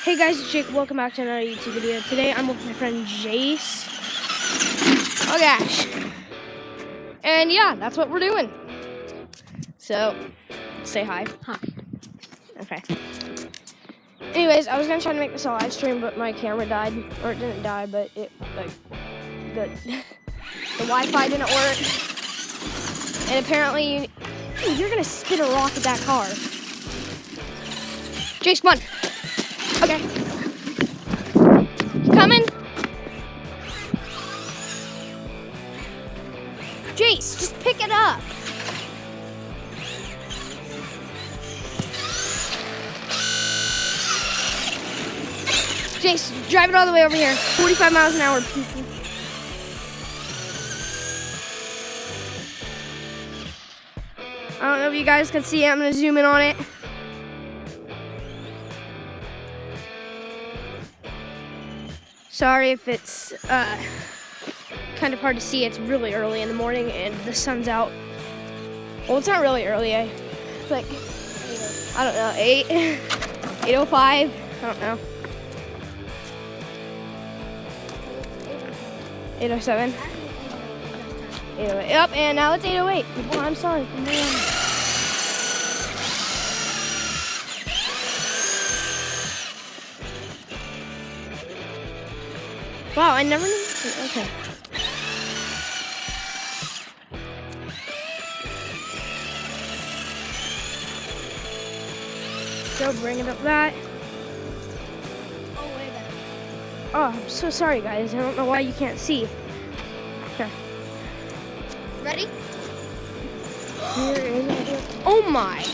Hey guys, it's Jake. Welcome back to another YouTube video. Today I'm with my friend Jace. Oh gosh. And yeah, that's what we're doing. So, say hi. Hi. Okay. Anyways, I was gonna try to make this a live stream, but my camera died. Or it didn't die, but it, like, the Wi-Fi didn't work. And apparently, you're gonna spin a rock at that car. Jace, come on. Okay. Coming. Jace, just pick it up. Jace, drive it all the way over here. 45 miles an hour, people. I don't know if you guys can see it. I'm gonna zoom in on it. Sorry if it's kind of hard to see. It's really early in the morning and the sun's out. Well, it's not really early. It's like, I don't know, 8:05. I don't know. 8:07. 8:08. Yep, and now it's 8:08. Well, I'm sorry. Wow, I never knew. Okay. So bring it up that. Oh, wait a minute. Oh, I'm so sorry, guys. I don't know why you can't see. Okay. Ready? Here is it. Oh my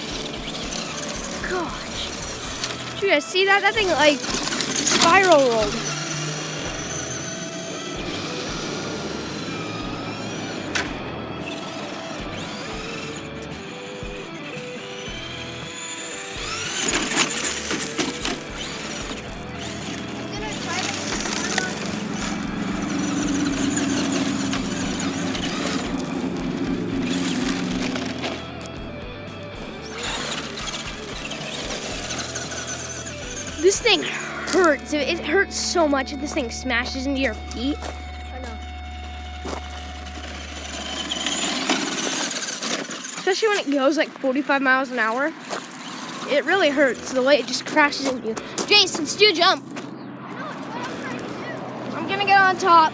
gosh. Did you guys see that? That thing like spiral rolled. This thing hurts. It hurts so much if this thing smashes into your feet. I know. Especially when it goes like 45 miles an hour. It really hurts the way it just crashes into you. Jace, let's do a jump. I'm gonna get on top.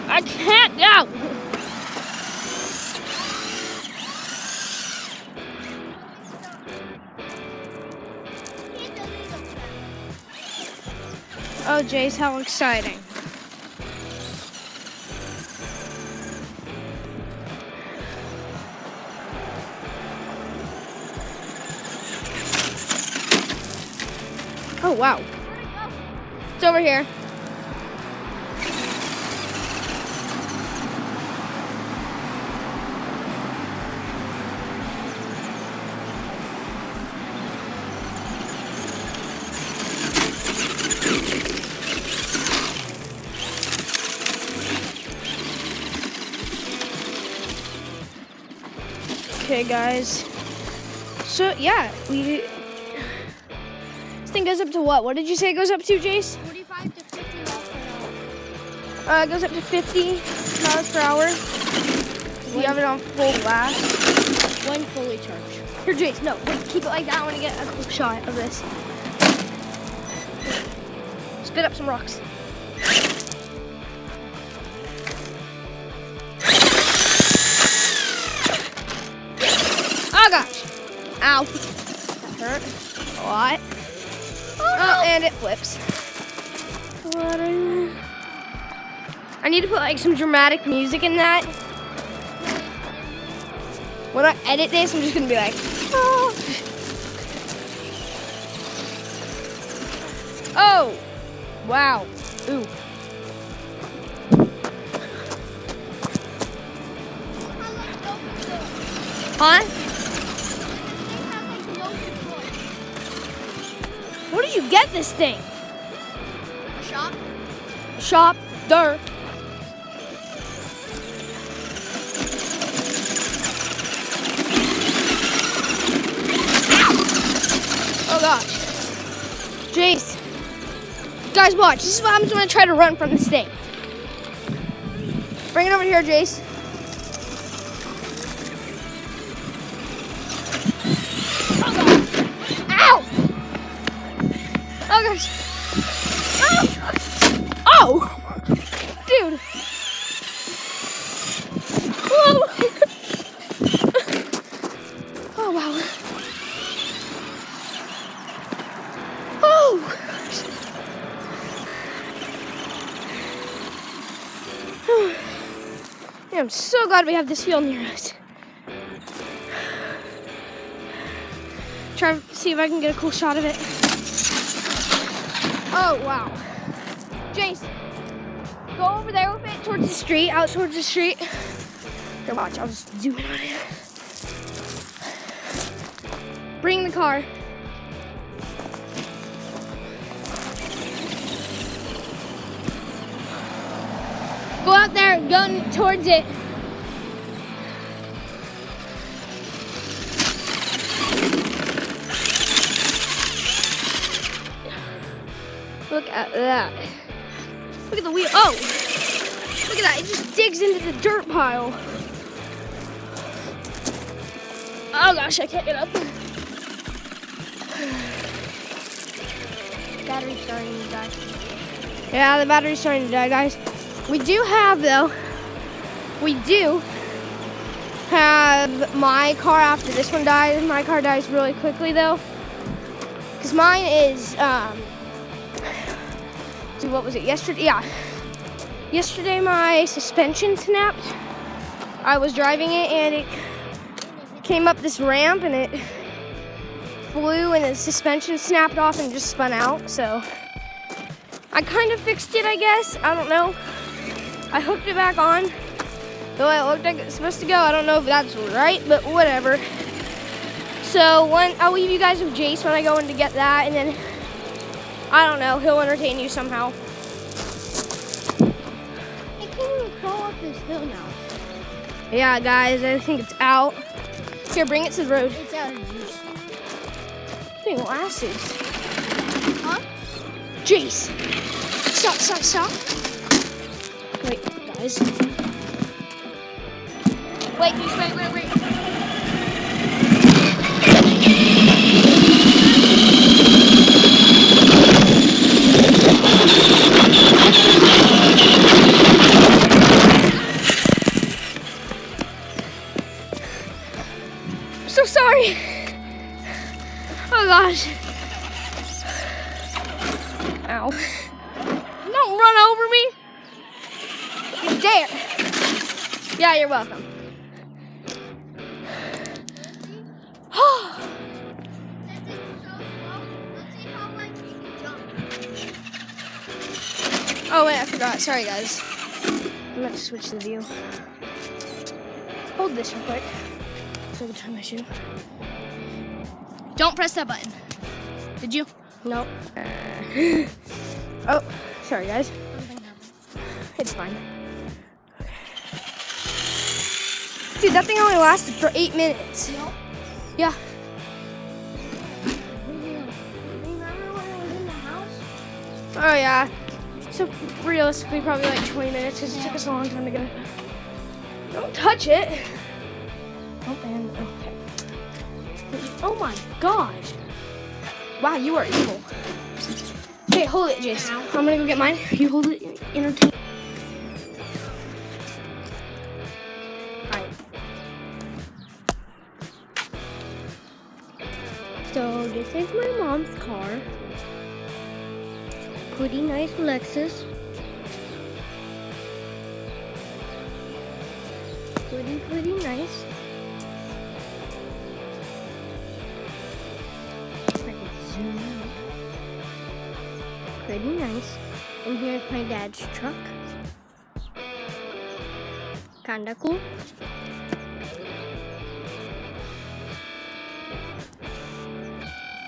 I can't go. Oh, Jace, how exciting. Oh, wow. It's over here. Okay, guys. So, yeah, this thing goes up to what? What did you say it goes up to, Jace? 45 to 50 miles per hour. It goes up to 50 miles per hour. We have it on full blast. When fully charged. Here, Jace, no, wait, keep it like that. I want to get a quick shot of this. Spit up some rocks. Oh, gosh. Ow. That hurt a lot. Oh, and it flips. I need to put like some dramatic music in that. When I edit this, I'm just gonna be like, oh. Oh, wow. Ooh. Huh? Where did you get this thing? A shop? Shop, dirt. Oh gosh. Jace, Guys, watch. This is what happens when I try to run from this thing. Bring it over here, Jace. Oh, God. Ow! Oh, gosh. Oh! Dude. Whoa. Oh, wow. Oh. Yeah, I'm so glad we have this field near us. Try to see if I can get a cool shot of it. Oh, wow. Jace, go over there with it towards the street, out towards the street. Here, watch, I'll just zoom in on it. Bring the car. Go out there, gun towards it. Look at that. Look at the wheel. Oh! Look at that. It just digs into the dirt pile. Oh gosh, I can't get up. Battery's starting to die. Yeah, the battery's starting to die, guys. We do have my car after this one dies. My car dies really quickly though. Because mine is, what was it, yesterday? Yeah. Yesterday my suspension snapped. I was driving it and it came up this ramp and it flew and the suspension snapped off and just spun out. So I kind of fixed it, I guess. I don't know. I hooked it back on. Though it looked like it's supposed to go. I don't know if that's right, but whatever. So I'll leave you guys with Jace when I go in to get that, and then I don't know, he'll entertain you somehow. I can't even crawl up this hill now. Yeah, guys, I think it's out. Here, bring it to the road. It's out of juice. Dang, glasses. Huh? Jace. Stop. Wait, guys. Wait. I'm so sorry. Oh gosh. Ow. Don't run over me. You dare. Yeah, you're welcome. Oh wait, I forgot. Sorry guys. I'm about to switch the view. Hold this real quick so I can tie my shoe. Don't press that button. Did you? Nope. Oh, sorry guys. It's fine. Dude, that thing only lasted for 8 minutes. Nope. Yeah. Remember when I was in the house? Oh yeah. So realistically, probably like 20 minutes because it took us a long time to get it. Don't touch it. Oh, and okay. Oh my gosh. Wow, you are evil. Okay, hold it, Jace. I'm gonna go get mine. You hold it. Entertain. Alright. So this is my mom's car. Pretty nice Lexus. Pretty nice. If I can zoom out. Pretty nice. And here's my dad's truck. Kinda cool.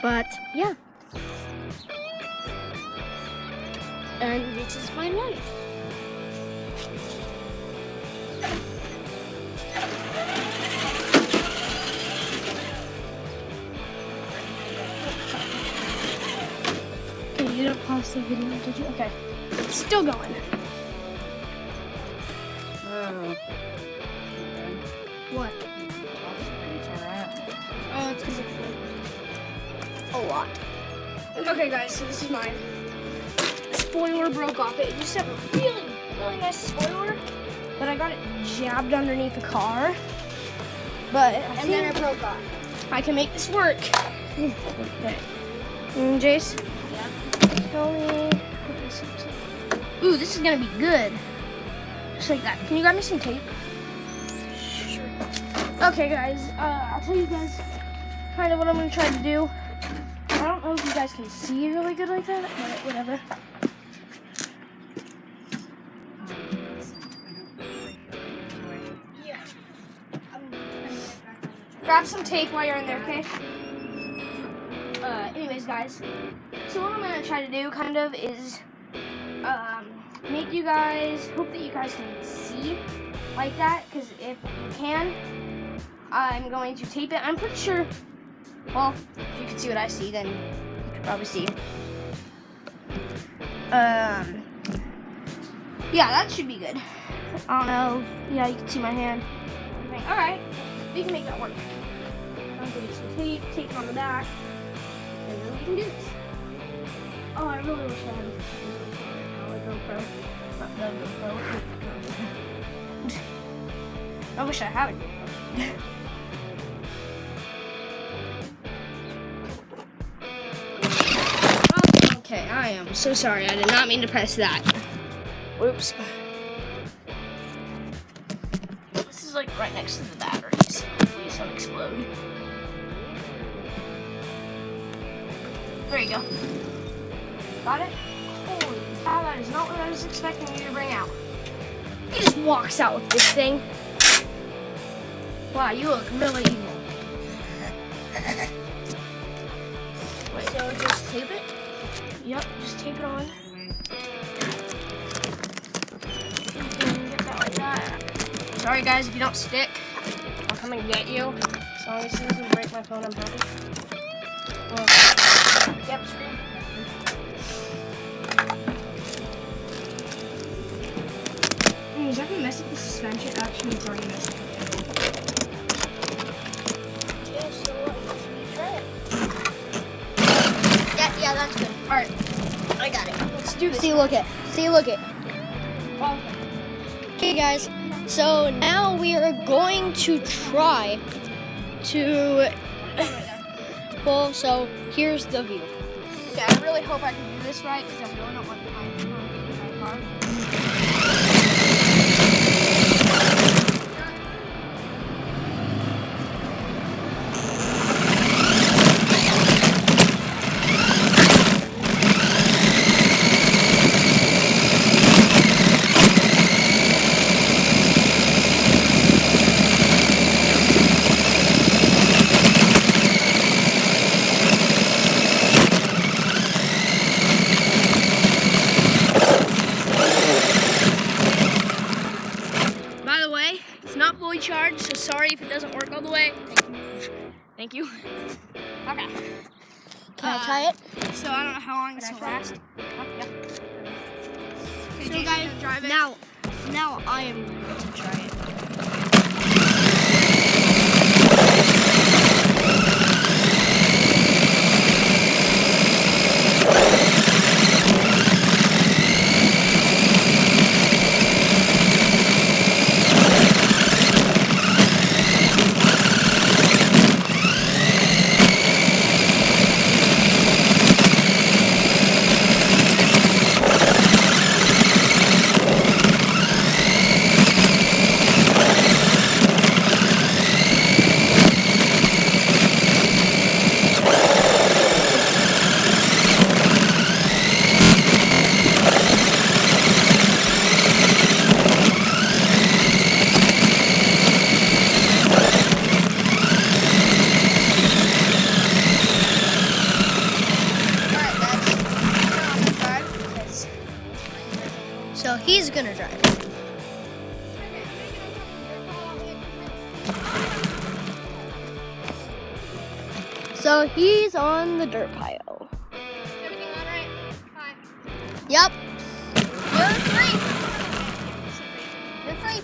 But yeah. And this is my life. Okay, You didn't pause the video, did you? Okay. It's still going. What? Oh, it's because it's a lot. Okay, guys, so this is mine. The spoiler broke off. It used to have a really, really nice spoiler, but I got it jabbed underneath the car. But And then it broke off. I can make this work. Okay. Jace? Yeah. Tell me. Ooh, this is gonna be good. Just like that. Can you grab me some tape? Sure. Okay, guys. I'll tell you guys kind of what I'm gonna try to do. I don't know if you guys can see really good like that, but whatever. Yeah. Grab some tape while you're in there, okay? Anyways, guys. So what I'm gonna try to do, kind of, is make you guys hope that you guys can see like that. Because if you can, I'm going to tape it. I'm pretty sure. Well, if you can see what I see, then you could probably see. Yeah, that should be good. I don't know. Yeah, you can see my hand. All right, we can make that work. I'll give you some tape, tape on the back, and then we can do this. Oh, I really wish I had a GoPro. Not the GoPro. I wish I had a GoPro. Okay, I am so sorry. I did not mean to press that. Whoops. This is like right next to the battery, so hopefully it won't explode. There you go. Got it? Holy cow, that is not what I was expecting you to bring out. He just walks out with this thing. Wow, you look really evil. Wait, so just tape it? Yep, just tape it on. You can get that like that. Sorry guys, if you don't stick, I'll come and get you. As long as it doesn't break my phone, I'm happy. Well, yep, screen. Is that gonna mess up the suspension? Actually, it's already messed up. Yeah, so what? Try it. Yeah, that's good. Alright, I got it. let's do this. See, look it. Okay, guys. So now we are going to try to. Well, so here's the view. Okay, I really hope I can do this right because I really don't want my car. Charged, so sorry if it doesn't work all the way. Thank you. Okay. Can I try it? So I don't know how long this will last. Yeah. So Jason, guys, drive it. now I am going to try it. So he's gonna drive. So he's on the dirt pile. Everything all right? Yep. You're free. You're free.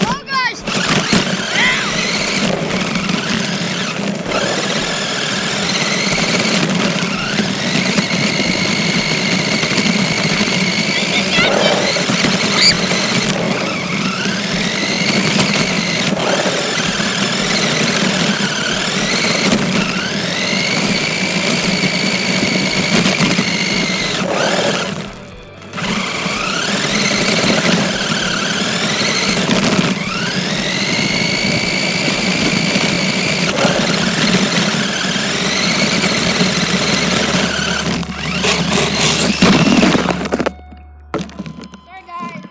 Oh, guys. Sorry guys,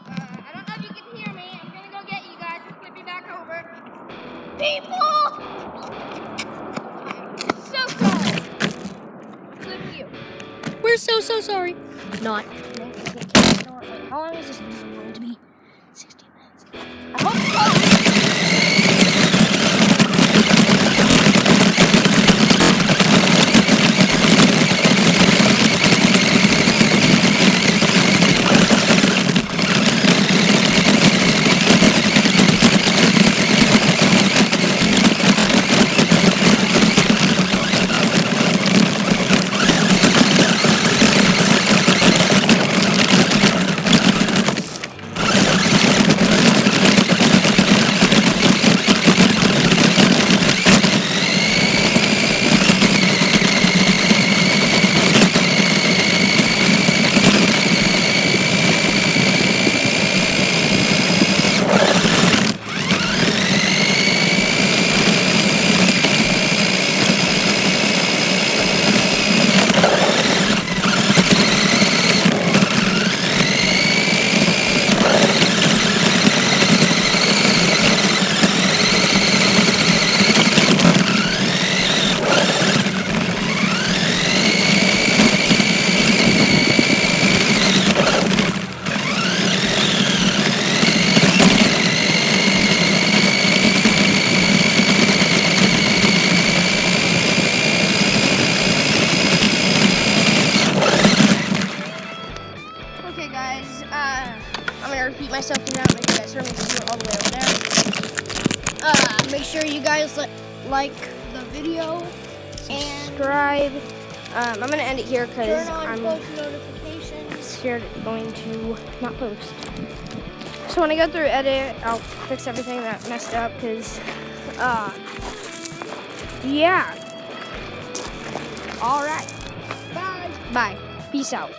I don't know if you can hear me. I'm gonna go get you guys. Just flip me back over. People! So sorry. Flip you. We're so sorry. Not. How long is this going to be? 60 minutes. I hope so. Okay guys, I'm gonna repeat myself around, make you guys hear me all the way over there. Make sure you guys like the video and Subscribe. I'm gonna end it here because turn on I'm post notifications. scared it's going to not post. So when I go through edit, I'll fix everything that messed up because, yeah. All right. Bye. Bye. Peace out.